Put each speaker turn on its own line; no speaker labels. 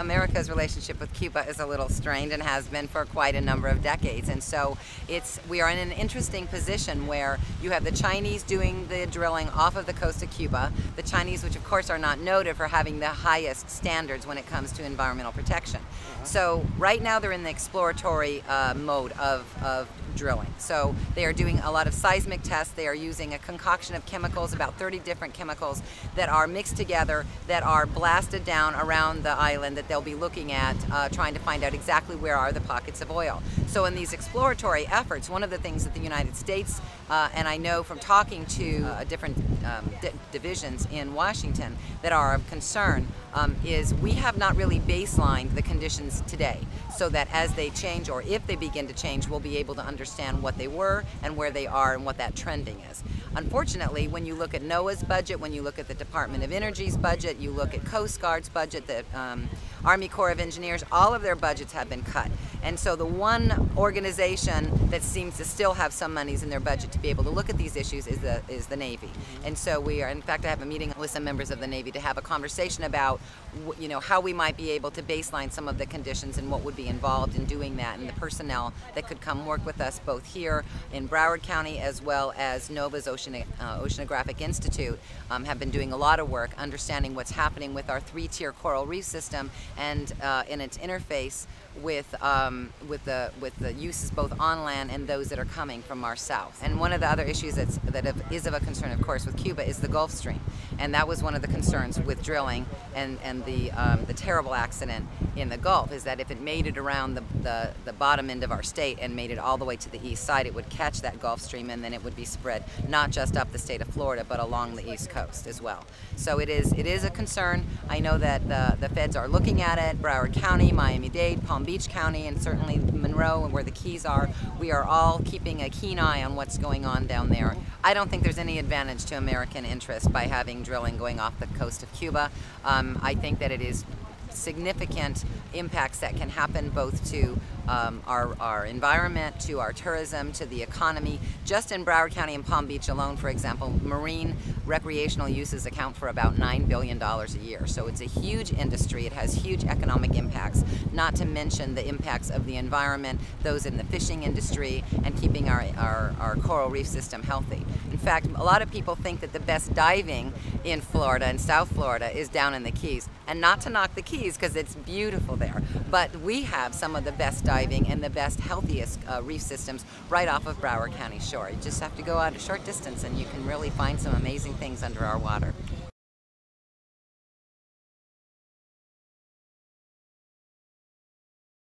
America's relationship with Cuba is a little strained and has been for quite a number of decades. And so we are in an interesting position where you have the Chinese doing the drilling off of the coast of Cuba, the Chinese, which of course are not noted for having the highest standards when it comes to environmental protection. So right now they're in the exploratory mode of drilling. So they are doing a lot of seismic tests. They are using a concoction of chemicals, about 30 different chemicals that are mixed together, that are blasted down around the island, that they'll be looking at, trying to find out exactly where are the pockets of oil. So in these exploratory efforts, one of the things that the United States, and I know from talking to different divisions in Washington that are of concern, is we have not really baselined the conditions today, so that as they change, or if they begin to change, we'll be able to understand what they were and where they are and what that trending is. Unfortunately, when you look at NOAA's budget, when you look at the Department of Energy's budget, you look at Coast Guard's budget, the Army Corps of Engineers, all of their budgets have been cut. And so the one organization that seems to still have some monies in their budget to be able to look at these issues is the Navy. And so we are, in fact, I have a meeting with some members of the Navy to have a conversation about, you know, how we might be able to baseline some of the conditions and what would be involved in doing that, and the personnel that could come work with us both here in Broward County as well as NOVA's Oceanographic Institute have been doing a lot of work understanding what's happening with our three-tier coral reef system and in its interface with the uses both on land and those that are coming from our south. And one of the other issues that is of a concern, of course, with Cuba is the Gulf Stream, and that was one of the concerns with drilling and the terrible accident in the Gulf, is that if it made it around the bottom end of our state and made it all the way to the east side, it would catch that Gulf Stream, and then it would be spread not just up the state of Florida but along the east coast as well. So it is a concern. I know that the feds are looking at it. Broward County, Miami-Dade, Palm Beach County, and certainly Monroe and where the Keys are, we are all keeping a keen eye on what's going on down there. I don't think there's any advantage to American interest by having drilling going off the coast of Cuba. I think that it is significant impacts that can happen both to our environment, to our tourism, to the economy. Just in Broward County and Palm Beach alone, for example, marine recreational uses account for about $9 billion a year. So it's a huge industry. It has huge economic impacts, not to mention the impacts of the environment, those in the fishing industry, and keeping our coral reef system healthy. In fact, a lot of people think that the best diving in Florida and South Florida is down in the Keys. And not to knock the Keys, because it's beautiful there, but we have some of the best diving and the best, healthiest reef systems right off of Broward County shore. You just have to go out a short distance and you can really find some amazing things under our water.